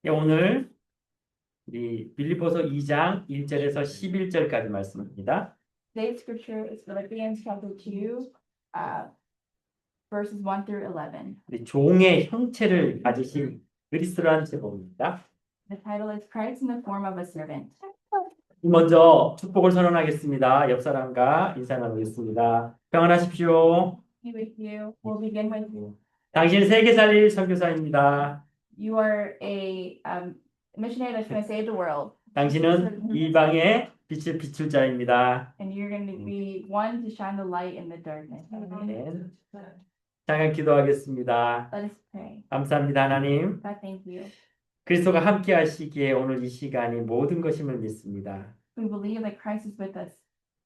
예, 오늘 우리 빌립보서 2장 1절에서 11절까지 말씀입니다. Today's scripture is Philippians chapter 2, verses 1 through 11. 우리 종의 형체를 가지신 그리스도라는 제목입니다. The title is Christ in the form of a servant. 먼저 축복을 선언하겠습니다. 옆 사람과 인사 나누겠습니다. 평안하십시오. Be with you. We'll begin with you. 당신 세계 살릴 선교사입니다. You are a missionary that's going to save the world, 당신은 이방의 빛을 비출 자입니다. and you're going to be one to shine the light in the darkness. 아멘. 잠깐 기도하겠습니다. Let us pray. 감사합니다, 하나님. God, thank you. 그리스도가 함께 하시기에 오늘 이 시간이 모든 것임을 믿습니다. We believe that Christ is with us.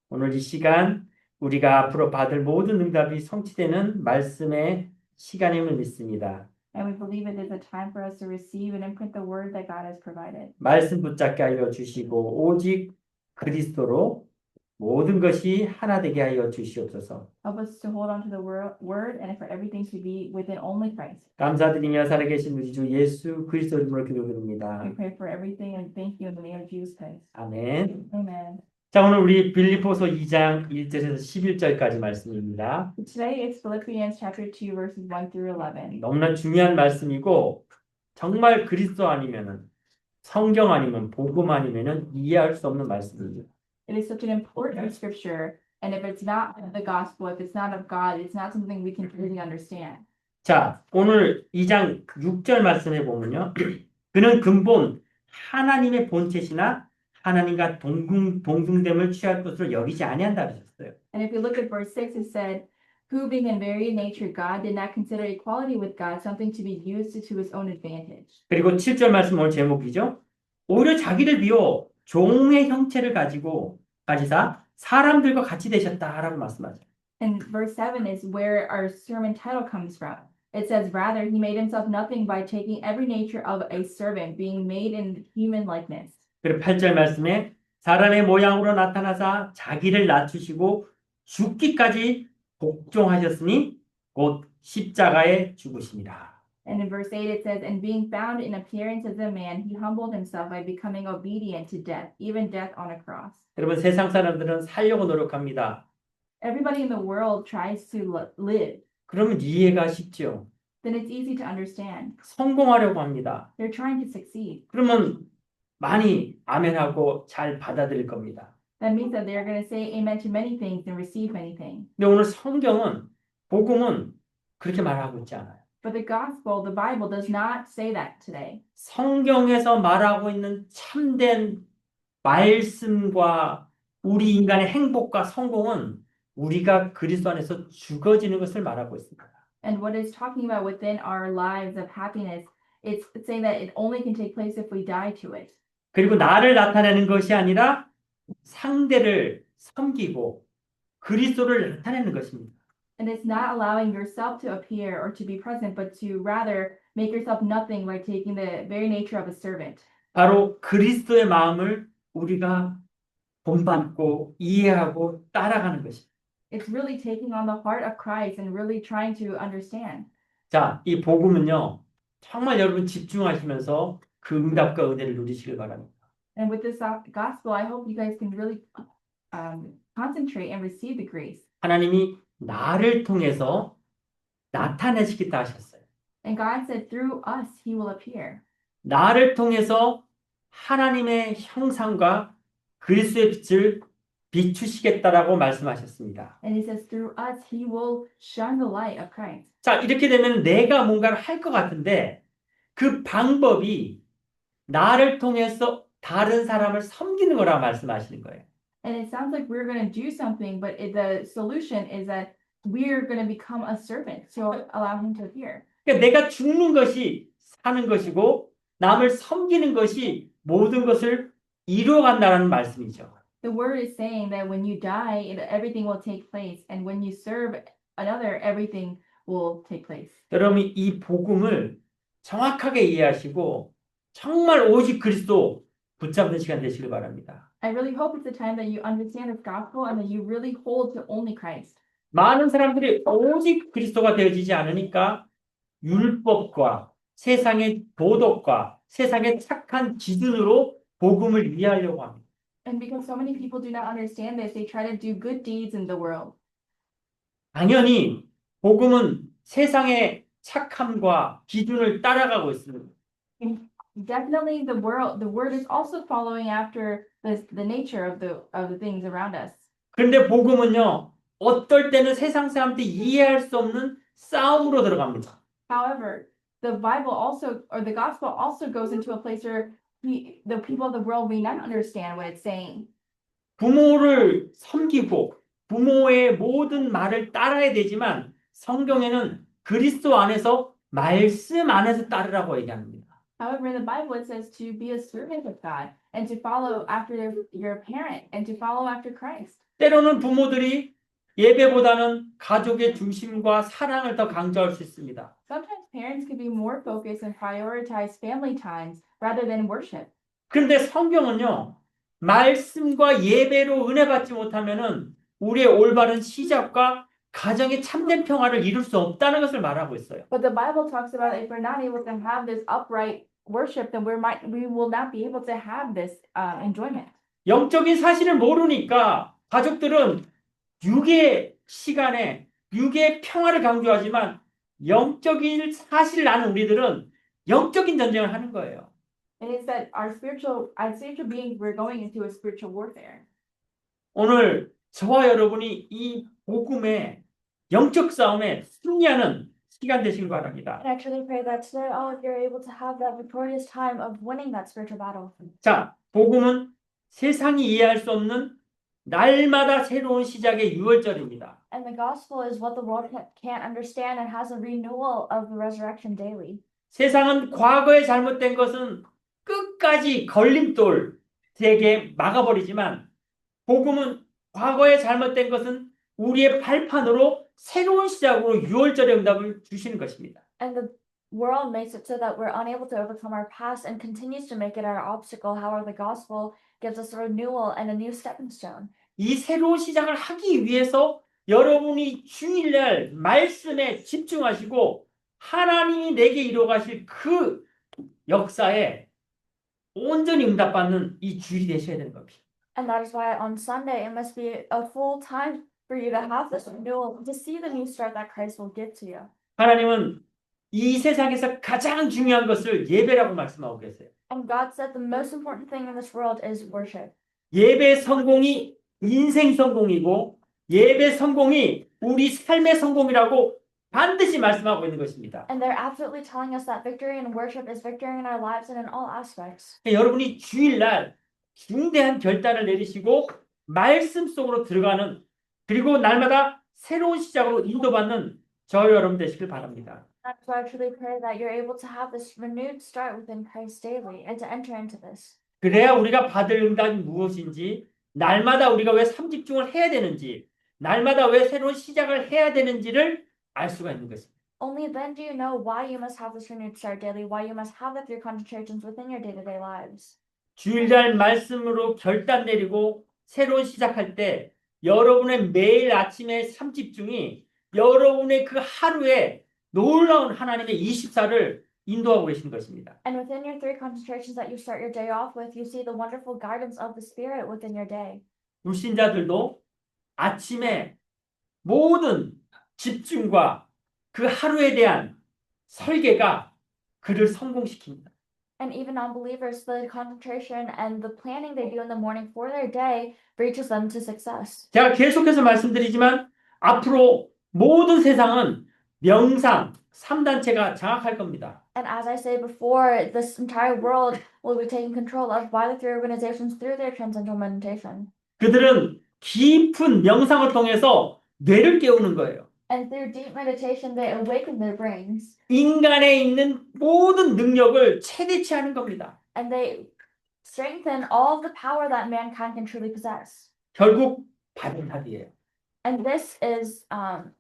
오늘 이 시간 우리가 앞으로 받을 모든 응답이 성취되는 말씀의 시간임을 믿습니다. And we believe it is a time for us to receive and imprint the word that God has provided. 말씀 붙잡게 하여 주시고 오직 그리스도로 모든 것이 하나 되게 하여 주시옵소서. Help us to hold on to the word and for everything to be within only Christ. 감사드리며 살아계신 우리 주 예수 그리스도 이름으로 기도드립니다. We pray for everything and thank you in the name of Jesus Christ. 아멘. Amen. 자, 오늘 우리 빌립보서 2장 1절에서 11절까지 말씀입니다. Today it's Philippians chapter 2 verses 1 through 11. 너무나 중요한 말씀이고 정말 그리스도 아니면은 성경 아니면 복음 아니면은 이해할 수 없는 말씀입니다. It is such an important scripture, and if it's not the gospel, if it's not of God, it's not something we can really understand. 자, 오늘 2장 6절 말씀해 보면요. 그는 근본 하나님의 본체시나 하나님과 동등됨을 취할 것으로 여기지 아니한다 하셨어요. And if you look at verse 6, it said, who being in very nature God did not consider equality with God something to be used to his own advantage. 그리고 7절 말씀 오늘 제목이죠. 오히려 자기를 비워 종의 형체를 가지사 사람들과 같이 되셨다라고 말씀하죠. And verse 7 is where our sermon title comes from. It says, rather, he made himself nothing by taking every nature of a servant, being made in human likeness. 그리고 8절 말씀에 사람의 모양으로 나타나사 자기를 낮추시고 죽기까지 복종하셨으니 곧 십자가에 죽으시니라. And in verse 8 it says, and being found in appearance as a man, he humbled himself by becoming obedient to death, even death on a cross. 여러분 세상 사람들은 살려고 노력합니다. Everybody in the world tries to live. 그러면 이해가 쉽죠. Then it's easy to understand. 성공하려고 합니다. They're trying to succeed. 그러면 많이 아멘하고 잘 받아들일 겁니다. That means that they're going to say amen to many things and receive many things. 근데 오늘 성경은 복음은 그렇게 말하고 있지 않아요. But the gospel, the Bible does not say that today. 성경에서 말하고 있는 참된 말씀과 우리 인간의 행복과 성공은 우리가 그리스도 안에서 죽어지는 것을 말하고 있습니다. And what it's talking about within our lives of happiness, it's saying that it only can take place if we die to it. 그리고 나를 나타내는 것이 아니라 상대를 섬기고 그리스도를 나타내는 것입니다. And it's not allowing yourself to appear or to be present, but to rather make yourself nothing by taking the very nature of a servant. 바로 그리스도의 마음을 우리가 본받고 이해하고 따라가는 것입니다. It's really taking on the heart of Christ and really trying to understand. 자, 이 복음은요. 정말 여러분 집중하시면서 그 응답과 은혜를 누리시길 바랍니다. And with this gospel, I hope you guys can really concentrate and receive the grace. 하나님이 나를 통해서 나타내시겠다 하셨어요. And God said, through us, he will appear. 나를 통해서 하나님의 형상과 그리스도의 빛을 비추시겠다라고 말씀하셨습니다. And he says, through us, he will shine the light of Christ. 자, 이렇게 되면 내가 뭔가를 할 것 같은데 그 방법이 나를 통해서 다른 사람을 섬기는 거라고 말씀하시는 거예요. And it sounds like we're going to do something, but the solution is that we're going to become a servant to allow him to appear. 그러니까 내가 죽는 것이 사는 것이고 남을 섬기는 것이 모든 것을 이루어간다는 말씀이죠. The word is saying that when you die, everything will take place. And when you serve another, everything will take place. 여러분이 이 복음을 정확하게 이해하시고 정말 오직 그리스도 붙잡는 시간 되시길 바랍니다. I really hope it's the time that you understand this gospel and that you really hold to only Christ. 많은 사람들이 오직 그리스도가 되어지지 않으니까 율법과 세상의 도덕과 세상의 착한 기준으로 복음을 이해하려고 합니다. And because so many people do not understand this, they try to do good deeds in the world. 당연히 복음은 세상의 착함과 기준을 따라가고 있습니다. Definitely the word is also following after the nature of the things around us. 그런데 복음은요, 어떨 때는 세상 사람들이 이해할 수 없는 싸움으로 들어갑니다. However, the Bible also, or the gospel also goes into a place where the people of the world may not understand what it's saying. 부모를 섬기고 부모의 모든 말을 따라야 되지만 성경에는 그리스도 안에서 말씀 안에서 따르라고 얘기합니다. However, in the Bible, it says to be a servant of God and to follow after your parent and to follow after Christ. 때로는 부모들이 예배보다는 가족의 중심과 사랑을 더 강조할 수 있습니다. Sometimes parents can be more focused and prioritize family times rather than worship. 그런데 성경은요, 말씀과 예배로 은혜 받지 못하면은 우리의 올바른 시작과 가정의 참된 평화를 이룰 수 없다는 것을 말하고 있어요. But the Bible talks about if we're not able to have this upright worship, then we will not be able to have this enjoyment. 영적인 사실을 모르니까 가족들은 육의 시간에 육의 평화를 강조하지만 영적인 사실을 아는 우리들은 영적인 전쟁을 하는 거예요. It is that as spiritual beings, we're going into a spiritual warfare. 오늘 저와 여러분이 이 복음의 영적 싸움에 승리하는 시간 되시길 바랍니다. And I truly pray that today all of you are able to have that victorious time of winning that spiritual battle. 자, 복음은 세상이 이해할 수 없는 날마다 새로운 시작의 유월절입니다. And the gospel is what the world can't understand and has a renewal of the resurrection daily. 세상은 과거에 잘못된 것은 끝까지 걸림돌 되게 막아버리지만 복음은 과거에 잘못된 것은 우리의 발판으로 새로운 시작으로 유월절의 응답을 주시는 것입니다. And the world makes it so that we're unable to overcome our past and continues to make it our obstacle. However, the gospel gives us a renewal and a new stepping stone. 이 새로운 시작을 하기 위해서 여러분이 주일날 말씀에 집중하시고 하나님이 내게 이루어가실 그 역사에 온전히 응답받는 이 주일이 되셔야 되는 겁니다. And that is why on Sunday it must be a full time for you to have this renewal, to see the new start that Christ will give to you. 하나님은 이 세상에서 가장 중요한 것을 예배라고 말씀하고 계세요. And God said the most important thing in this world is worship. 예배 성공이 인생 성공이고 예배 성공이 우리 삶의 성공이라고 반드시 말씀하고 있는 것입니다. And they're absolutely telling us that victory in worship is victory in our lives and in all aspects. 여러분이 주일날 중대한 결단을 내리시고 말씀 속으로 들어가는 그리고 날마다 새로운 시작으로 인도받는 저와 여러분 되시길 바랍니다. That's why I truly pray that you're able to have this renewed start within Christ daily and to enter into this. 그래야 우리가 받을 응답이 무엇인지 날마다 우리가 왜 삼집중을 해야 되는지 날마다 왜 새로운 시작을 해야 되는지를 알 수가 있는 것입니다. Only then do you know why you must have this renewed start daily, why you must have the three concentrations within your day-to-day lives. 주일날 말씀으로 결단 내리고 새로운 시작할 때 여러분의 매일 아침의 삼집중이 여러분의 그 하루에 놀라운 하나님의 24를 인도하고 계시는 것입니다. And within your three concentrations that you start your day off with, you see the wonderful guidance of the Spirit within your day. 불신자들도 아침에 모든 집중과 그 하루에 대한 설계가 그를 성공시킵니다. And even non-believers, the concentration and the planning they do in the morning for their day reaches them to success. 제가 계속해서 말씀드리지만 앞으로 모든 세상은 명상 3단체가 장악할 겁니다. And as I say before, this entire world will be taken control of by the three organizations through their transcendental meditation. 그들은 깊은 명상을 통해서 뇌를 깨우는 거예요. And through deep meditation, they awaken their brains. 인간에 있는 모든 능력을 최대치 하는 겁니다. And they strengthen all of the power that mankind can truly possess. 결국 받은 답이에요. And this is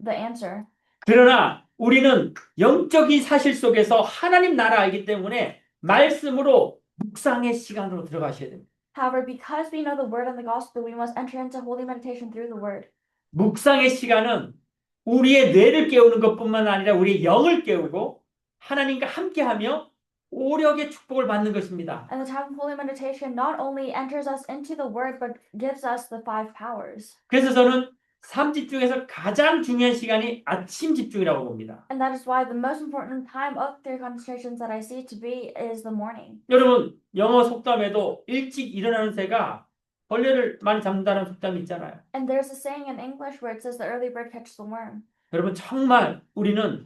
the answer. 그러나 우리는 영적인 사실 속에서 하나님 나라 알기 때문에 말씀으로 묵상의 시간으로 들어가셔야 됩니다. However, because we know the word and the gospel, we must enter into holy meditation through the word. 묵상의 시간은 우리의 뇌를 깨우는 것뿐만 아니라 우리의 영을 깨우고 하나님과 함께하며 오력의 축복을 받는 것입니다. And the time of holy meditation not only enters us into the word, but gives us the five powers. 그래서 저는 삶 집중에서 가장 중요한 시간이 아침 집중이라고 봅니다. And that is why the most important time of their concentrations that I see to be is the morning. 여러분, 영어 속담에도 일찍 일어나는 새가 벌레를 많이 잡는다는 속담이 있잖아요. And there's a saying in English where it says the early bird catches the worm. 여러분, 정말 우리는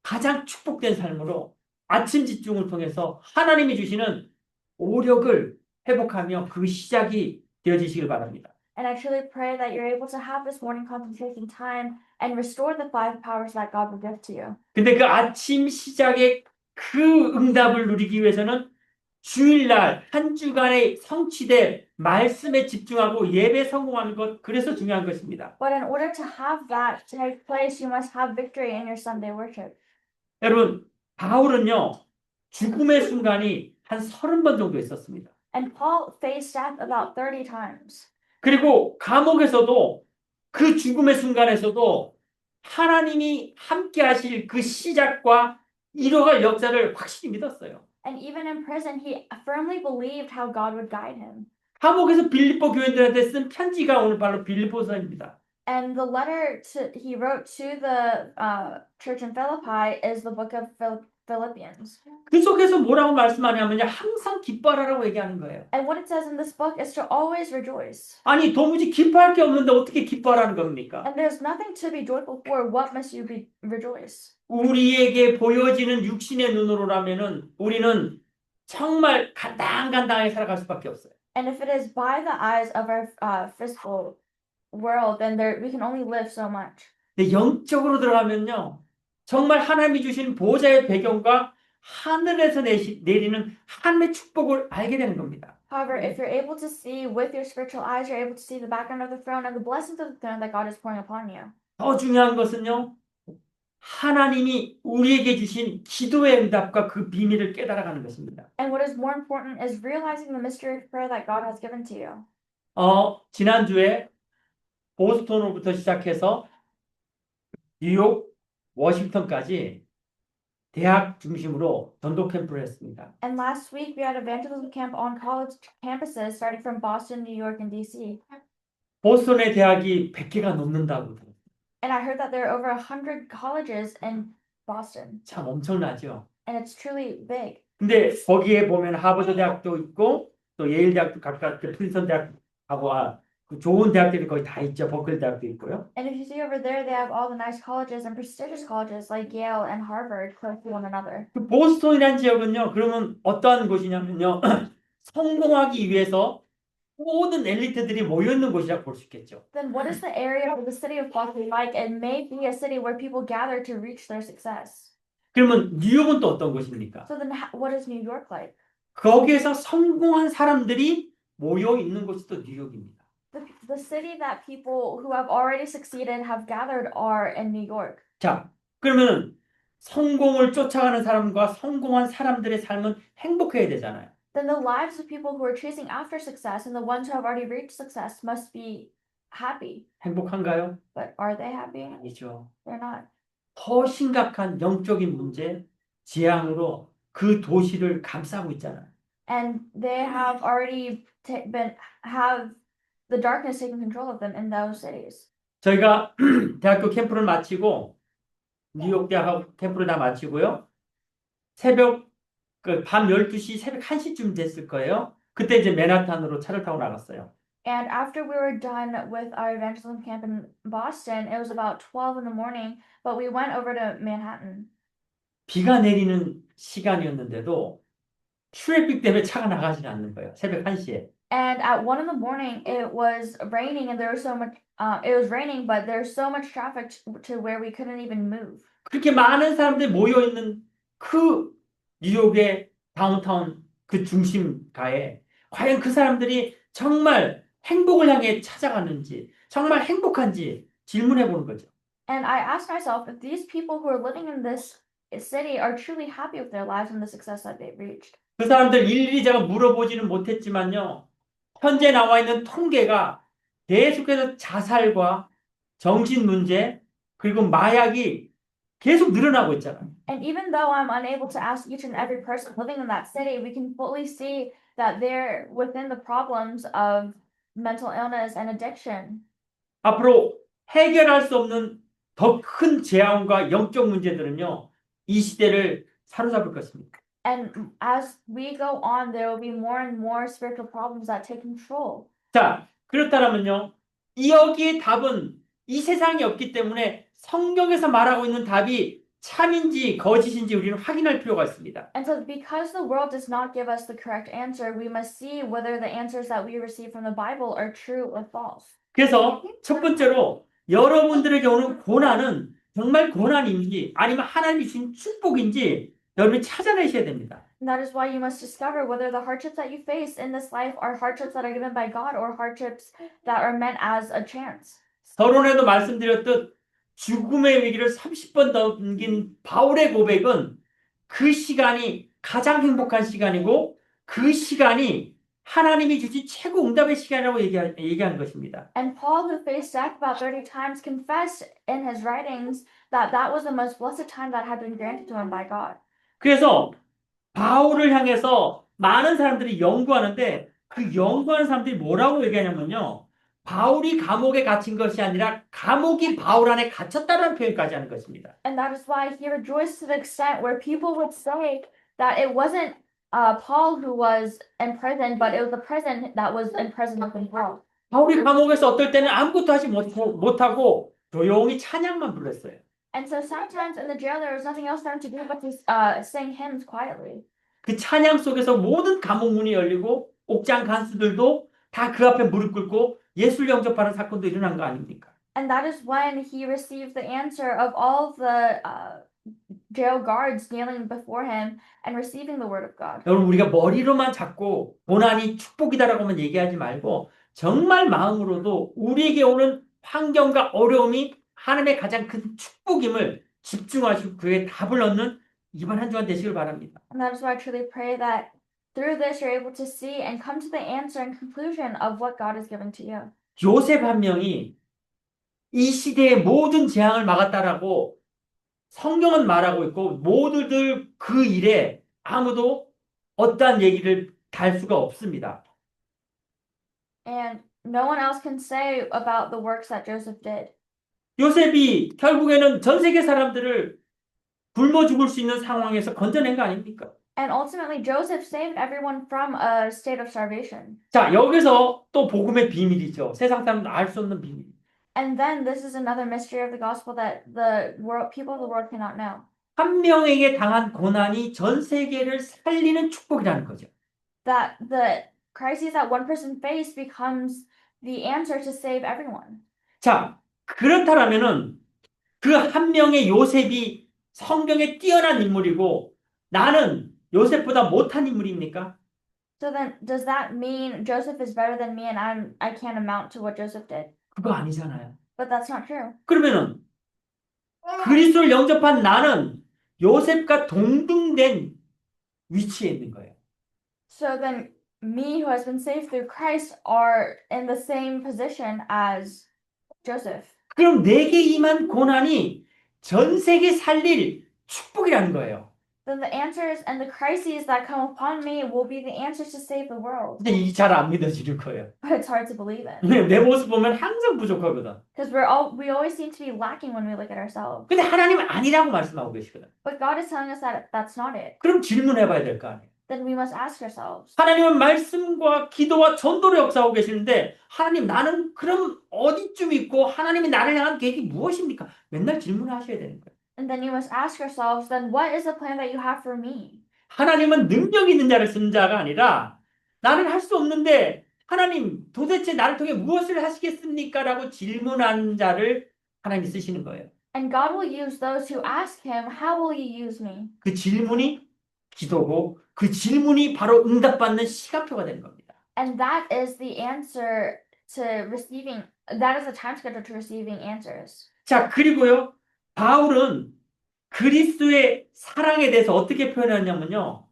가장 축복된 삶으로 아침 집중을 통해서 하나님이 주시는 오력을 회복하며 그 시작이 되어지시길 바랍니다. And I truly pray that you're able to have this morning concentration time and restore the five powers that God will give to you. 근데 그 아침 시작의 그 응답을 누리기 위해서는 주일날 한 주간의 성취될 말씀에 집중하고 예배 성공하는 것, 그래서 중요한 것입니다. But in order to have that take place, you must have victory in your Sunday worship. 여러분, 바울은요, 죽음의 순간이 한 30번 정도 있었습니다. And Paul faced death about 30 times. 그리고 감옥에서도 그 죽음의 순간에서도 하나님이 함께 하실 그 시작과 이뤄갈 역사를 확실히 믿었어요. And even in prison, he firmly believed how God would guide him. 감옥에서 빌립보 교인들한테 쓴 편지가 오늘 바로 빌립보서입니다. And the letter he wrote to the church in Philippi is the book of Philippians. 그 속에서 뭐라고 말씀하냐면요, 항상 기뻐하라고 얘기하는 거예요. And what it says in this book is to always rejoice. 아니, 도무지 기뻐할 게 없는데 어떻게 기뻐하라는 겁니까? And there's nothing to be joyful for. What must you be rejoice? 우리에게 보여지는 육신의 눈으로라면은 우리는 정말 간당간당하게 살아갈 수밖에 없어요. And if it is by the eyes of our physical world, then we can only live so much. 근데 영적으로 들어가면요, 정말 하나님이 주신 보호자의 배경과 하늘에서 내리는 하나님의 축복을 알게 되는 겁니다. However, if you're able to see with your spiritual eyes, you're able to see the background of the throne and the blessings of the throne that God is pouring upon you. 더 중요한 것은요, 하나님이 우리에게 주신 기도의 응답과 그 비밀을 깨달아가는 것입니다. And what is more important is realizing the mystery of prayer that God has given to you. 지난주에 보스턴으로부터 시작해서 뉴욕, 워싱턴까지 대학 중심으로 전도 캠프를 했습니다. And last week we had evangelism camp on college campuses starting from Boston, New York, and DC. 보스턴의 대학이 100개가 넘는다고 들었어요. And I heard that there are over 100 colleges in Boston. 참 엄청나죠. And it's truly big. 근데 거기에 보면 하버드 대학도 있고 또 예일 대학도 각각 프린스턴 대학하고 그 좋은 대학들이 거의 다 있죠. 버클리 대학도 있고요. And if you see over there, they have all the nice colleges and prestigious colleges like Yale and Harvard close to one another. 그 보스턴이라는 지역은요. 그러면 어떠한 곳이냐면요. 성공하기 위해서 모든 엘리트들이 모여 있는 곳이라고 볼 수 있겠죠. Then what is the area of the city of Boston like? It may be a city where people gather to reach their success. 그러면 뉴욕은 또 어떤 곳입니까? So then what is New York like? 거기에서 성공한 사람들이 모여 있는 곳이 또 뉴욕입니다. The city that people who have already succeeded have gathered are in New York. 자, 그러면 성공을 쫓아가는 사람과 성공한 사람들의 삶은 행복해야 되잖아요. Then the lives of people who are chasing after success and the ones who have already reached success must be happy. 행복한가요? But are they happy? 아니죠. They're not. 더 심각한 영적인 문제, 재앙으로 그 도시를 감싸고 있잖아요. And they have already have the darkness taking control of them in those cities. 저희가 대학교 캠프를 마치고 뉴욕 대학 캠프를 다 마치고요. 새벽 밤 12시, 새벽 1시쯤 됐을 거예요. 그때 이제 맨하탄으로 차를 타고 나갔어요. And after we were done with our evangelism camp in Boston, it was about 12 in the morning, but we went over to Manhattan. 비가 내리는 시간이었는데도 트래픽 때문에 차가 나가지 않는 거예요. 새벽 1시에. And at 1 in the morning, it was raining and there was so much, it was raining, but there's so much traffic to where we couldn't even move. 그렇게 많은 사람들이 모여 있는 그 뉴욕의 다운타운 그 중심가에 과연 그 사람들이 정말 행복을 향해 찾아가는지, 정말 행복한지 질문해 보는 거죠. And I asked myself if these people who are living in this city are truly happy with their lives and the success that they've reached. 그 사람들 일일이 제가 물어보지는 못했지만요. 현재 나와 있는 통계가 계속해서 자살과 정신 문제 그리고 마약이 계속 늘어나고 있잖아요. And even though I'm unable to ask each and every person living in that city, we can fully see that they're within the problems of mental illness and addiction. 앞으로 해결할 수 없는 더 큰 재앙과 영적 문제들은요, 이 시대를 사로잡을 것입니다. And as we go on, there will be more and more spiritual problems that take control. 자, 그렇다면요, 여기에 답은 이 세상에 없기 때문에 성경에서 말하고 있는 답이 참인지 거짓인지 우리는 확인할 필요가 있습니다. And so, because the world does not give us the correct answer, we must see whether the answers that we receive from the Bible are true or false. 그래서 첫 번째로 여러분들에게 오는 고난은 정말 고난인지 아니면 하나님이 주신 축복인지 여러분이 찾아내셔야 됩니다. And that is why you must discover whether the hardships that you face in this life are hardships that are given by God or hardships that are meant as a chance. 서론에도 말씀드렸듯 죽음의 위기를 30번 넘긴 바울의 고백은 그 시간이 가장 행복한 시간이고 그 시간이 하나님이 주신 최고 응답의 시간이라고 얘기한 것입니다. And Paul, who faced death about 30 times, confessed in his writings that that was the most blessed time that had been granted to him by God. 그래서 바울을 향해서 많은 사람들이 연구하는데 그 연구하는 사람들이 뭐라고 얘기하냐면요. 바울이 감옥에 갇힌 것이 아니라 감옥이 바울 안에 갇혔다는 표현까지 하는 것입니다. And that is why he rejoiced to the extent where people would say that it wasn't Paul who was in prison, but it was the prison that was in prison within Paul. 바울이 감옥에서 어떨 때는 아무것도 하지 못하고 조용히 찬양만 불렀어요. And so sometimes in the jail there was nothing else for him to do but to sing hymns quietly. 그 찬양 속에서 모든 감옥 문이 열리고 옥장 간수들도 다 그 앞에 무릎 꿇고 예수를 영접하는 사건도 일어난 거 아닙니까? And that is when he received the answer of all the jail guards kneeling before him and receiving the word of God. 여러분 우리가 머리로만 잡고 고난이 축복이다라고만 얘기하지 말고 정말 마음으로도 우리에게 오는 환경과 어려움이 하나님의 가장 큰 축복임을 집중하시고 그에 답을 얻는 이번 한 주간 되시길 바랍니다. And that is why I truly pray that through this you're able to see and come to the answer and conclusion of what God has given to you. 요셉 한 명이 이 시대의 모든 재앙을 막았다라고 성경은 말하고 있고 모두들 그 일에 아무도 어떠한 얘기를 달 수가 없습니다. And no one else can say about the works that Joseph did. 요셉이 결국에는 전 세계 사람들을 굶어 죽을 수 있는 상황에서 건져낸 거 아닙니까? And ultimately, Joseph saved everyone from a state of starvation. 자, 여기서 또 복음의 비밀이죠. 세상 사람도 알 수 없는 비밀. And then this is another mystery of the gospel that the world, people of the world cannot know. 한 명에게 당한 고난이 전 세계를 살리는 축복이라는 거죠. That the crisis that one person faced becomes the answer to save everyone. 자, 그렇다면은 그 한 명의 요셉이 성경에 뛰어난 인물이고 나는 요셉보다 못한 인물입니까? So then, does that mean Joseph is better than me and I can't amount to what Joseph did? 그거 아니잖아요. But that's not true. 그러면은 그리스도를 영접한 나는 요셉과 동등된 위치에 있는 거예요. So then, me who has been saved through Christ are in the same position as Joseph. 그럼 내게 임한 고난이 전 세계 살릴 축복이라는 거예요. Then the answers and the crises that come upon me will be the answers to save the world. 근데 이게 잘 안 믿어지는 거예요. But it's hard to believe in. 내 모습 보면 항상 부족하거든. Because we always seem to be lacking when we look at ourselves. 근데 하나님은 아니라고 말씀하고 계시거든. But God is telling us that that's not it. 그럼 질문해 봐야 될 거 아니에요. Then we must ask ourselves. 하나님은 말씀과 기도와 전도로 역사하고 계시는데 하나님 나는 그럼 어디쯤 있고 하나님이 나를 향한 계획이 무엇입니까? 맨날 질문하셔야 되는 거예요. And then you must ask yourselves, then what is the plan that you have for me? 하나님은 능력 있는 자를 쓰는 자가 아니라 나는 할 수 없는데 하나님 도대체 나를 통해 무엇을 하시겠습니까? 라고 질문하는 자를 하나님이 쓰시는 거예요. And God will use those who ask him, how will you use me? 그 질문이 기도고 그 질문이 바로 응답받는 시간표가 되는 겁니다. And that is the answer to receiving, that is the time schedule to receiving answers. 자, 그리고요. 바울은 그리스도의 사랑에 대해서 어떻게 표현하냐면요.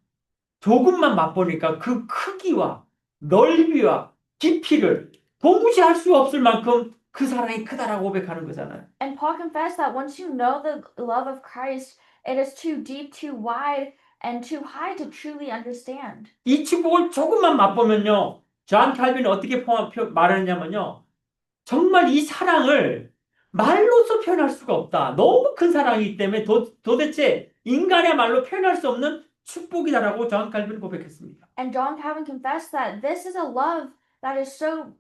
조금만 맛보니까 그 크기와 넓이와 깊이를 도무지 할 수 없을 만큼 그 사랑이 크다라고 고백하는 거잖아요. And Paul confessed that once you know the love of Christ, it is too deep, too wide, and too high to truly understand. 이 축복을 조금만 맛보면요. 존 칼빈은 어떻게 말하느냐면요. 정말 이 사랑을 말로서 표현할 수가 없다. 너무 큰 사랑이기 때문에 도대체 인간의 말로 표현할 수 없는 축복이다라고 존 칼빈은 고백했습니다. And John Calvin confessed that this is a love that is so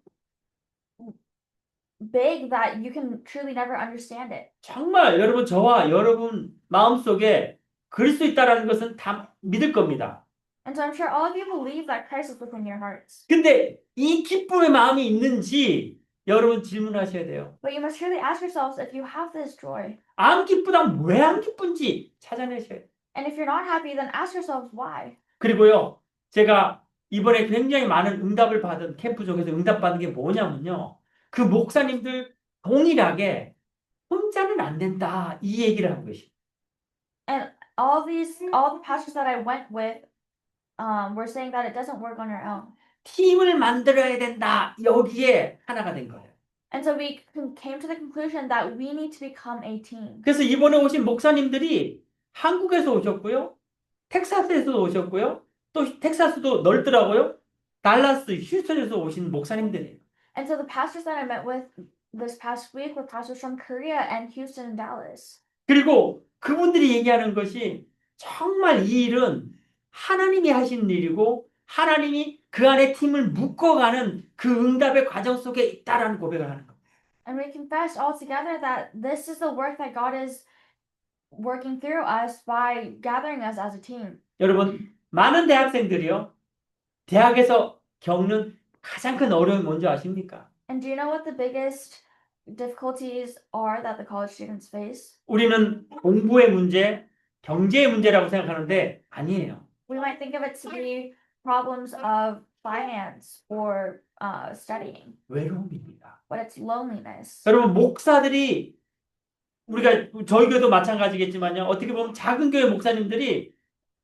big that you can truly never understand it. 정말 여러분 저와 여러분 마음속에 그리스도 있다라는 것은 다 믿을 겁니다. And so I'm sure all of you believe that Christ is within your hearts. 근데 이 기쁨의 마음이 있는지 여러분 질문하셔야 돼요. But you must truly ask yourselves if you have this joy. 안 기쁘다면 왜 안 기쁜지 찾아내셔야 돼요. And if you're not happy, then ask yourselves why. 그리고요, 제가 이번에 굉장히 많은 응답을 받은 캠프 중에서 응답받은 게 뭐냐면요. 그 목사님들 동일하게 혼자는 안 된다 이 얘기를 하고 계십니다. And all the pastors that I went with were saying that it doesn't work on your own. 팀을 만들어야 된다 여기에 하나가 된 거예요. And so we came to the conclusion that we need to become a team. 그래서 이번에 오신 목사님들이 한국에서 오셨고요. 텍사스에서 오셨고요. 또 텍사스도 넓더라고요. 달라스, 휴스턴에서 오신 목사님들이에요. And so the pastors that I met with this past week were pastors from Korea and Houston and Dallas. 그리고 그분들이 얘기하는 것이 정말 이 일은 하나님이 하신 일이고 하나님이 그 안에 팀을 묶어가는 그 응답의 과정 속에 있다라는 고백을 하는 겁니다. And we confessed all together that this is the work that God is working through us by gathering us as a team. 여러분, 많은 대학생들이요. 대학에서 겪는 가장 큰 어려움이 뭔지 아십니까? And do you know what the biggest difficulties are that the college students face? 우리는 공부의 문제, 경제의 문제라고 생각하는데 아니에요. We might think of it to be problems of finance or studying, 외로움입니다. but it's loneliness. 여러분, 목사들이 우리가 저희 교회도 마찬가지겠지만요. 어떻게 보면 작은 교회 목사님들이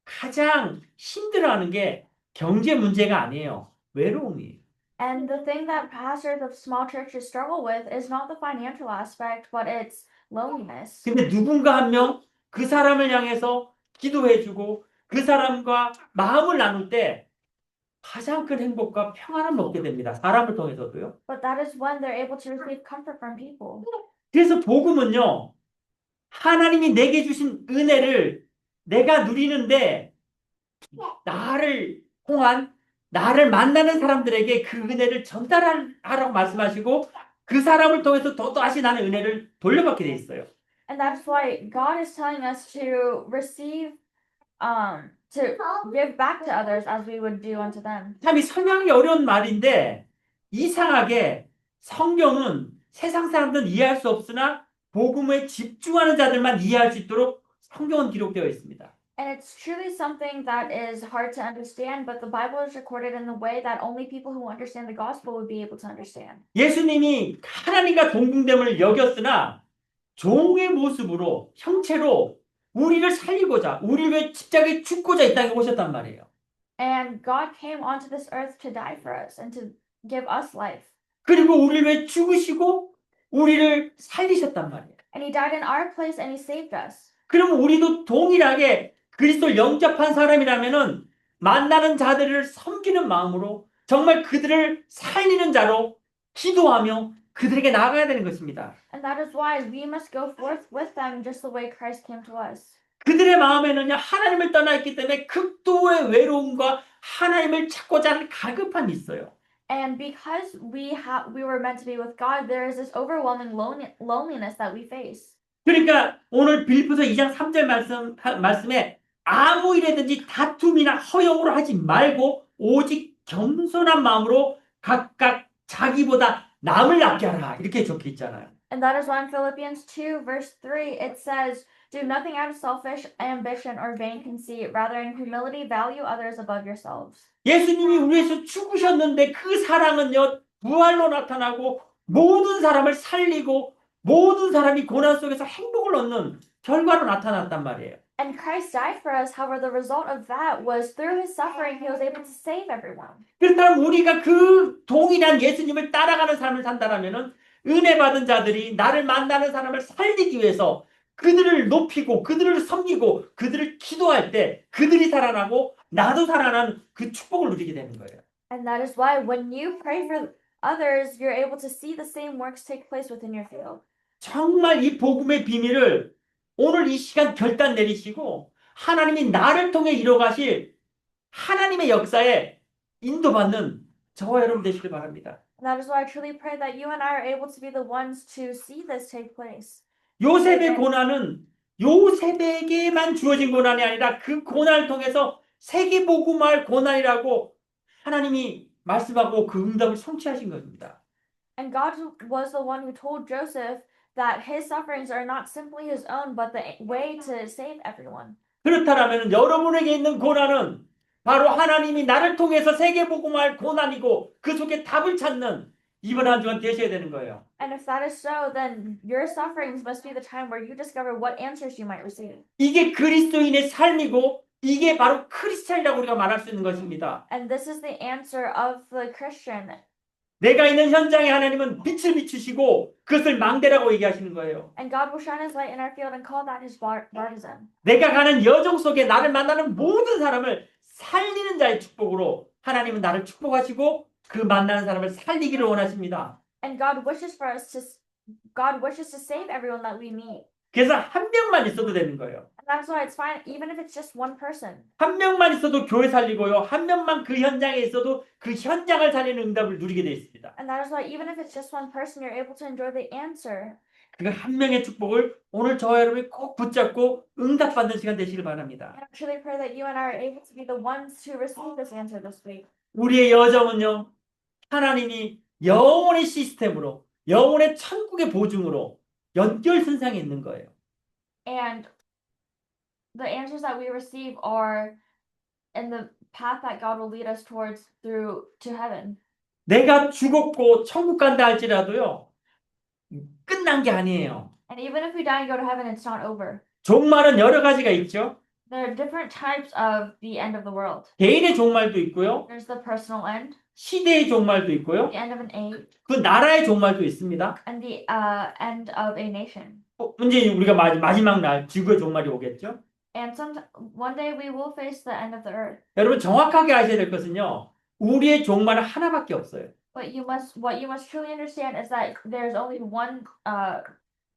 가장 힘들어하는 게 경제 문제가 아니에요. 외로움이에요. And the thing that pastors of small churches struggle with is not the financial aspect, but it's loneliness. 근데 누군가 한 명 그 사람을 향해서 기도해주고 그 사람과 마음을 나눌 때 가장 큰 행복과 평안함을 얻게 됩니다. 사람을 통해서도요. But that is when they're able to receive comfort from people. 그래서 복음은요. 하나님이 내게 주신 은혜를 내가 누리는데 나를 통한 나를 만나는 사람들에게 그 은혜를 전달하라고 말씀하시고 그 사람을 통해서 또다시 나는 은혜를 돌려받게 돼 있어요. And that's why God is telling us to receive, to give back to others as we would do unto them. 참 이 설명이 어려운 말인데 이상하게 성경은 세상 사람들은 이해할 수 없으나 복음에 집중하는 자들만 이해할 수 있도록 성경은 기록되어 있습니다. And it's truly something that is hard to understand, but the Bible is recorded in the way that only people who understand the gospel would be able to understand. 예수님이 하나님과 동등됨을 여겼으나 종의 모습으로 형체로 우리를 살리고자 우리를 위해 십자가에 죽고자 이 땅에 오셨단 말이에요. And God came onto this earth to die for us and to give us life. 그리고 우리를 위해 죽으시고 우리를 살리셨단 말이에요. And He died in our place and He saved us. 그러면 우리도 동일하게 그리스도를 영접한 사람이라면은 만나는 자들을 섬기는 마음으로 정말 그들을 살리는 자로 기도하며 그들에게 나아가야 되는 것입니다. And that is why we must go forth with them just the way Christ came to us. 그들의 마음에는요 하나님을 떠나 있기 때문에 극도의 외로움과 하나님을 찾고자 하는 가급함이 있어요. And because we were meant to be with God, there is this overwhelming loneliness that we face. 그러니까 오늘 빌립보서 2장 3절 말씀에 아무 일에든지 다툼이나 허용으로 하지 말고 오직 겸손한 마음으로 각각 자기보다 남을 아껴라 이렇게 적혀 있잖아요. And that is why in Philippians 2 verse 3 it says, "Do nothing out of selfish ambition or vain conceit, rather in humility value others above yourselves." 예수님이 우리에서 죽으셨는데 그 사랑은요 부활로 나타나고 모든 사람을 살리고 모든 사람이 고난 속에서 행복을 얻는 결과로 나타났단 말이에요. And Christ died for us. However, the result of that was through His suffering, He was able to save everyone. 그렇다면 우리가 그 동일한 예수님을 따라가는 삶을 산다라면은 은혜 받은 자들이 나를 만나는 사람을 살리기 위해서 그들을 높이고 그들을 섬기고 그들을 기도할 때 그들이 살아나고 나도 살아나는 그 축복을 누리게 되는 거예요. And that is why when you pray for others, you're able to see the same works take place within your field. 정말 이 복음의 비밀을 오늘 이 시간 결단 내리시고 하나님이 나를 통해 이뤄가실 하나님의 역사에 인도받는 저와 여러분 되시길 바랍니다. And that is why I truly pray that you and I are able to be the ones to see this take place. 요셉의 고난은 요셉에게만 주어진 고난이 아니라 그 고난을 통해서 세계복음화할 고난이라고 하나님이 말씀하고 그 응답을 성취하신 것입니다. And God was the one who told Joseph that his sufferings are not simply his own, but the way to save everyone. 그렇다면 여러분에게 있는 고난은 바로 하나님이 나를 통해서 세계복음화할 고난이고 그 속에 답을 찾는 이번 한 주간 되셔야 되는 거예요. And if that is so, then your sufferings must be the time where you discover what answers you might receive. 이게 그리스도인의 삶이고 이게 바로 크리스찬이라고 우리가 말할 수 있는 것입니다. And this is the answer of the Christian. 내가 있는 현장에 하나님은 빛을 비추시고 그것을 망대라고 얘기하시는 거예요. And God will shine his light in our field and call that his bartizan. 내가 가는 여정 속에 나를 만나는 모든 사람을 살리는 자의 축복으로 하나님은 나를 축복하시고 그 만나는 사람을 살리기를 원하십니다. And God wishes to save everyone that we meet. 그래서 한 명만 있어도 되는 거예요. And that's why it's fine, even if it's just one person. 한 명만 있어도 교회 살리고요. 한 명만 그 현장에 있어도 그 현장을 살리는 응답을 누리게 되어 있습니다. And that is why even if it's just one person, you're able to enjoy the answer. 그 한 명의 축복을 오늘 저와 여러분이 꼭 붙잡고 응답받는 시간 되시길 바랍니다. And I truly pray that you and I are able to be the ones to receive this answer this week. 우리의 여정은요. 하나님이 영원의 시스템으로 영원의 천국의 보증으로 연결선상에 있는 거예요. And the answers that we receive are in the path that God will lead us towards through to heaven. 내가 죽었고 천국 간다 할지라도요. 끝난 게 아니에요. And even if we die and go to heaven, it's not over. 종말은 여러 가지가 있죠. There are different types of the end of the world. 개인의 종말도 있고요. There's the personal end, 시대의 종말도 있고요. the end of an age, 그 나라의 종말도 있습니다. and the end of a nation. 이제 우리가 마지막 날 지구의 종말이 오겠죠. And one day we will face the end of the earth. 여러분 정확하게 아셔야 될 것은요. 우리의 종말은 하나밖에 없어요. But what you must truly understand is that there's only one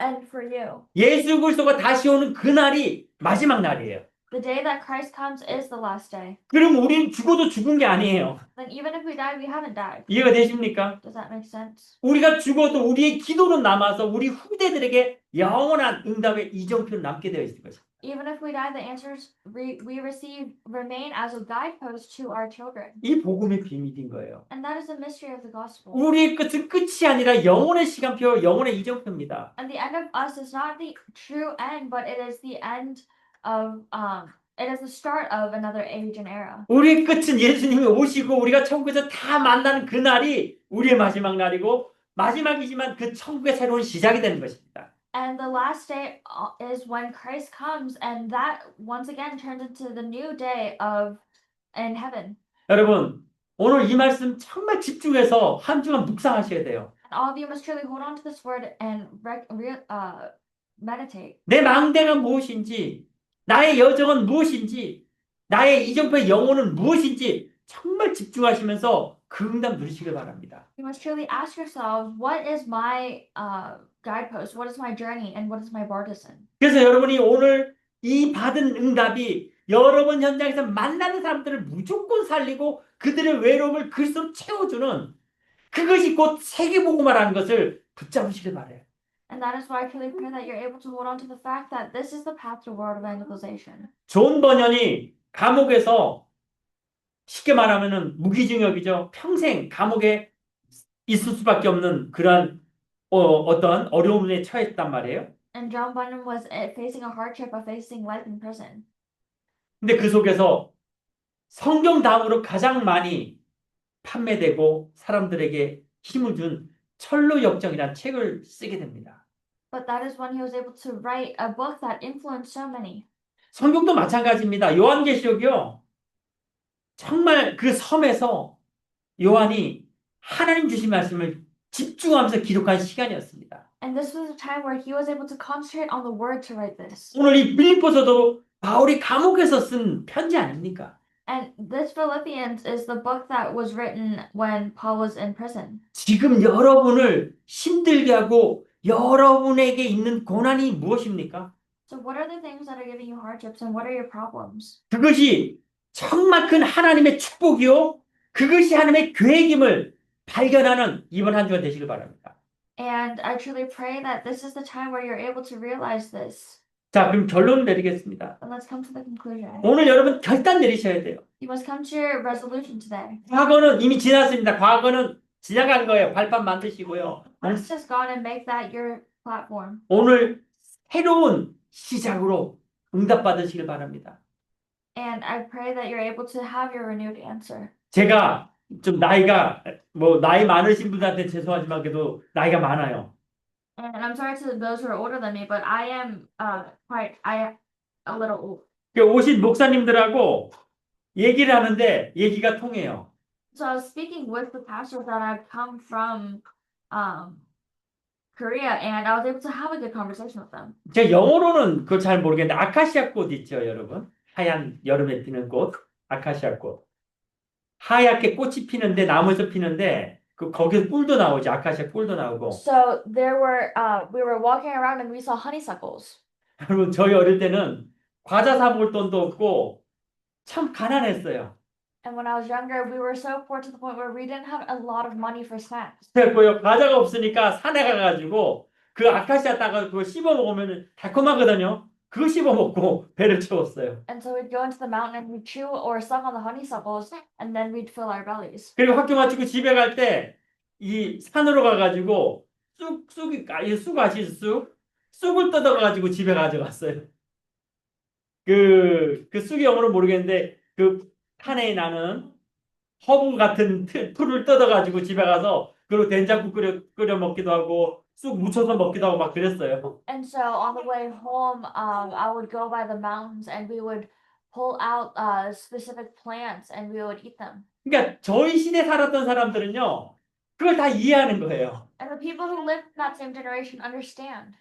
end for you. 예수 그리스도가 다시 오는 그날이 마지막 날이에요. The day that Christ comes is the last day. 그럼 우리는 죽어도 죽은 게 아니에요. Then even if we die, we haven't died. 이해가 되십니까? Does that make sense? 우리가 죽어도 우리의 기도는 남아서 우리 후대들에게 영원한 응답의 이정표는 남게 되어 있을 것입니다. Even if we die, the answers we receive remain as a guidepost to our children. 이 복음의 비밀인 거예요. And that is the mystery of the gospel. 우리의 끝은 끝이 아니라 영원의 시간표, 영원의 이정표입니다. And the end of us is not the true end, but it is the end of it is the start of another age and era. 우리의 끝은 예수님이 오시고 우리가 천국에서 다 만나는 그날이 우리의 마지막 날이고 마지막이지만 그 천국의 새로운 시작이 되는 것입니다. And the last day is when Christ comes, and that once again turns into the new day of in heaven. 여러분 오늘 이 말씀 정말 집중해서 한 주간 묵상하셔야 돼요. And all of you must truly hold on to this word and meditate. 내 망대가 무엇인지 나의 여정은 무엇인지 나의 이정표의 영혼은 무엇인지 정말 집중하시면서 그 응답 누리시길 바랍니다. You must truly ask yourselves, what is my guidepost? What is my journey? And what is my bartizan? 그래서 여러분이 오늘 이 받은 응답이 여러분 현장에서 만나는 사람들을 무조건 살리고 그들의 외로움을 그리스도로 채워주는 그것이 곧 세계복음화라는 것을 붙잡으시길 바라요. And that is why I truly pray that you're able to hold on to the fact that this is the path to world evangelization. 존 버년이 감옥에서 쉽게 말하면은 무기징역이죠. 평생 감옥에 있을 수밖에 없는 그러한 어떤 어려움에 처했단 말이에요. And John Bunyan was facing a hardship of facing life in prison. 근데 그 속에서 성경다음으로 가장 많이 판매되고 사람들에게 힘을 준 철로 역정이라는 책을 쓰게 됩니다. But that is when he was able to write a book that influenced so many. 성경도 마찬가지입니다. 요한계시록이요. 정말 그 섬에서 요한이 하나님 주신 말씀을 집중하면서 기록한 시간이었습니다. And this was a time where he was able to concentrate on the word to write this. 오늘 이 빌립보서도 바울이 감옥에서 쓴 편지 아닙니까? And this Philippians is the book that was written when Paul was in prison. 지금 여러분을 힘들게 하고 여러분에게 있는 고난이 무엇입니까? So what are the things that are giving you hardships and what are your problems? 그것이 정말 큰 하나님의 축복이요. 그것이 하나님의 계획임을 발견하는 이번 한 주가 되시길 바랍니다. And I truly pray that this is the time where you're able to realize this. 자, 그럼 결론을 내리겠습니다. And let's come to the conclusion. 오늘 여러분 결단 내리셔야 돼요. You must come to your resolution today. 과거는 이미 지났습니다. 과거는 지나간 거예요. 발판 만드시고요. Let's just go on and make that your platform. 오늘 새로운 시작으로 응답받으시길 바랍니다. And I pray that you're able to have your renewed answer. 제가 좀 나이가 나이 많으신 분들한테 죄송하지만 그래도 나이가 많아요. And I'm sorry to those who are older than me, but I am a little old. 오신 목사님들하고 얘기를 하는데 얘기가 통해요. So I was speaking with the pastors that I've come from Korea, and I was able to have a good conversation with them. 제가 영어로는 그걸 잘 모르겠는데 아카시아 꽃 있죠, 여러분? 하얀 여름에 피는 꽃, 아카시아 꽃. 하얗게 꽃이 피는데 나무에서 피는데 거기서 꿀도 나오죠. 아카시아 꿀도 나오고. So we were walking around and we saw honeysuckles. 여러분 저희 어릴 때는 과자 사 먹을 돈도 없고 참 가난했어요. And when I was younger, we were so poor to the point where we didn't have a lot of money for snacks. 그래고요 과자가 없으니까 산에 가가지고 그 아카시아 따가 그거 씹어 먹으면 달콤하거든요. 그거 씹어 먹고 배를 채웠어요. And so we'd go into the mountain and we'd chew or suck on the honeysuckles, and then we'd fill our bellies. 그리고 학교 마치고 집에 갈 때 이 산으로 가가지고 쑥 아시죠? 쑥을 뜯어가지고 집에 가져갔어요. 그 쑥이 영어로 모르겠는데 그 산에 나는 허브 같은 풀을 뜯어가지고 집에 가서 그리고 된장국 끓여 먹기도 하고 쑥 무쳐서 먹기도 하고 막 그랬어요. And so on the way home, I would go by the mountains and we would pull out specific plants and we would eat them. 그러니까 저희 시대 살았던 사람들은요 그걸 다 이해하는 거예요. And the people who lived in that same generation understand.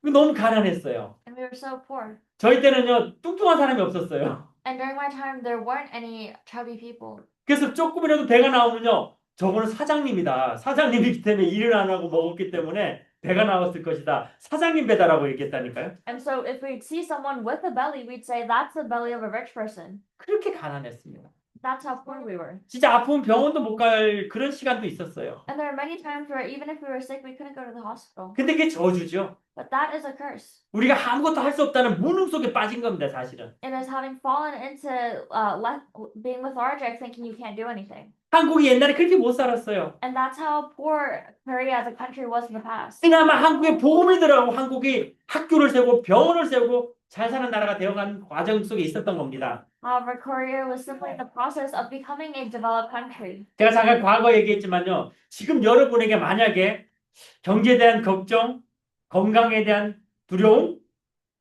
너무 가난했어요. And we were so poor. 저희 때는요 뚱뚱한 사람이 없었어요. And during my time, there weren't any chubby people. 그래서 조금이라도 배가 나오면요 저거는 사장님이다. 사장님이기 때문에 일을 안 하고 먹었기 때문에 배가 나왔을 것이다. 사장님 배다라고 얘기했다니까요. And so if we'd see someone with a belly, we'd say that's the belly of a rich person. 그렇게 가난했습니다. That's how poor we were. 진짜 아프면 병원도 못 갈 그런 시간도 있었어요. And there are many times where even if we were sick, we couldn't go to the hospital. 근데 그게 저주죠. But that is a curse. 우리가 아무것도 할 수 없다는 무능 속에 빠진 겁니다, 사실은. It is having fallen into being lethargic, thinking you can't do anything. 한국이 옛날에 그렇게 못 살았어요. And that's how poor Korea as a country was in the past. 그나마 한국에 복음이 들어가고 한국이 학교를 세우고 병원을 세우고 잘 사는 나라가 되어가는 과정 속에 있었던 겁니다. However, Korea was simply in the process of becoming a developed country. 제가 잠깐 과거 얘기했지만요. 지금 여러분에게 만약에 경제에 대한 걱정, 건강에 대한 두려움,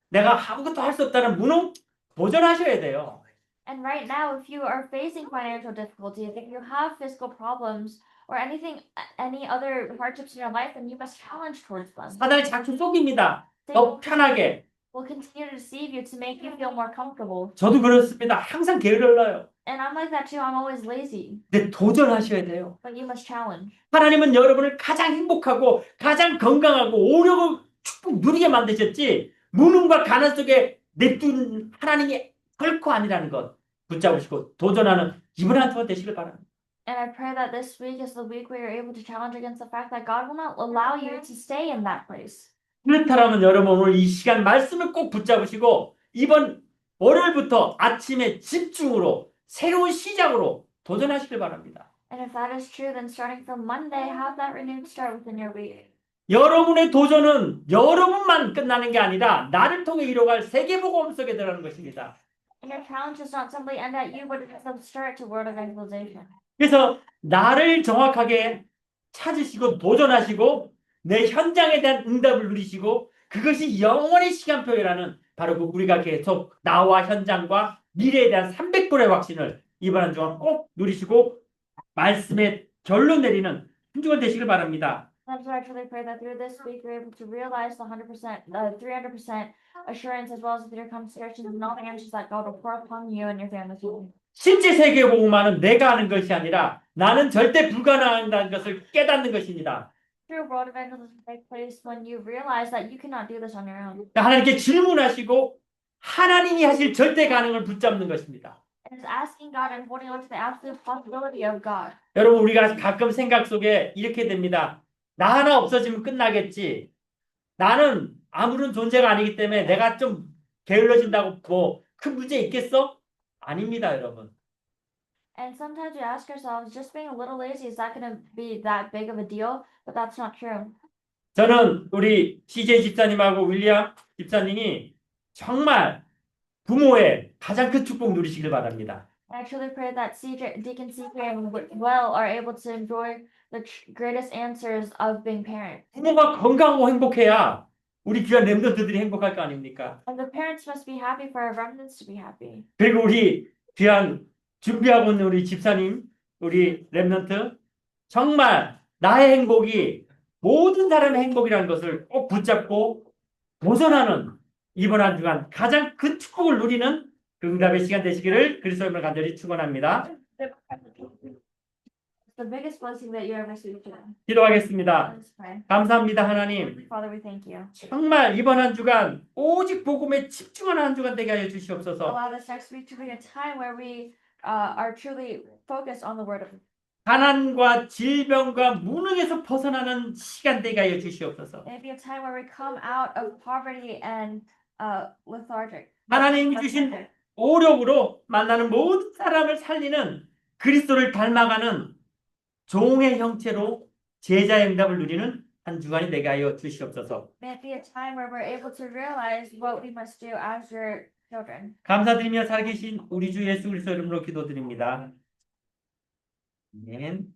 내가 아무것도 할 수 없다는 무능 도전하셔야 돼요. And right now, if you are facing financial difficulties, if you have physical problems, or any other hardships in your life, then you must challenge towards them. 사단이 자꾸 속입니다. They 더 편하게. will continue to deceive you to make you feel more comfortable. 저도 그렇습니다. 항상 게을러요. And I'm like that too. I'm always lazy. 근데 도전하셔야 돼요. But you must challenge. 하나님은 여러분을 가장 행복하고 가장 건강하고 오력을 축복 누리게 만드셨지 무능과 가난 속에 냅둔 하나님이 결코 아니라는 것 붙잡으시고 도전하는 이번 한 주가 되시길 바랍니다. And I pray that this week is the week where you're able to challenge against the fact that God will not allow you to stay in that place. 그렇다면 여러분 오늘 이 시간 말씀을 꼭 붙잡으시고 이번 월요일부터 아침에 집중으로 새로운 시작으로 도전하시길 바랍니다. And if that is true, then starting from Monday, have that renewed start within your week. 여러분의 도전은 여러분만 끝나는 게 아니라 나를 통해 이뤄갈 세계복음 속에 들어가는 것입니다. And your challenge does not simply end at you, but it is the start to world evangelization. 그래서 나를 정확하게 찾으시고 도전하시고 내 현장에 대한 응답을 누리시고 그것이 영원의 시간표라는 바로 그 우리가 계속 나와 현장과 미래에 대한 300%의 확신을 이번 한 주간 꼭 누리시고 말씀에 결론 내리는 한 주간 되시길 바랍니다. That's why I truly pray that through this week you're able to realize the 100%, 300% assurance as well as through your conversations and all the answers that God will pour upon you and your family. 실제 세계 복음화는 내가 하는 것이 아니라 나는 절대 불가능하다는 것을 깨닫는 것입니다. True world evangelism takes place when you realize that you cannot do this on your own. 하나님께 질문하시고 하나님이 하실 절대 가능을 붙잡는 것입니다. And it's asking God and holding on to the absolute possibility of God. 여러분 우리가 가끔 생각 속에 이렇게 됩니다. 나 하나 없어지면 끝나겠지. 나는 아무런 존재가 아니기 때문에 내가 좀 게을러진다고 뭐 큰 문제 있겠어? 아닙니다, 여러분. And sometimes we ask ourselves, just being a little lazy, is that going to be that big of a deal? But that's not true. 저는 우리 CJ 집사님하고 윌리엄 집사님이 정말 부모의 가장 큰 축복 누리시길 바랍니다. I truly pray that Deacon CJ and Well are able to enjoy the greatest answers of being parents. 부모가 건강하고 행복해야 우리 귀한 렘넌트들이 행복할 거 아닙니까? And the parents must be happy for our remnants to be happy. 그리고 우리 귀한 준비하고 있는 우리 집사님, 우리 렘넌트 정말 나의 행복이 모든 사람의 행복이라는 것을 꼭 붙잡고 도전하는 이번 한 주간 가장 큰 축복을 누리는 그 응답의 시간 되시기를 그리스도 이름으로 간절히 축원합니다. It's the biggest blessing that you ever received today. 기도하겠습니다. Let's pray. 감사합니다, 하나님. Father, we thank you. 정말 이번 한 주간 오직 복음에 집중하는 한 주간 되게 하여 주시옵소서. Allow this next week to be a time where we are truly focused on the word of 가난과 질병과 무능에서 벗어나는 시간 되게 하여 주시옵소서. It be a time where we come out of poverty and lethargic. 하나님이 주신 오력으로 만나는 모든 사람을 살리는 그리스도를 닮아가는 종의 형체로 제자의 응답을 누리는 한 주간이 되게 하여 주시옵소서. May it be a time where we're able to realize what we must do as your children. 감사드리며 살아계신 우리 주 예수 그리스도 이름으로 기도드립니다. 아멘.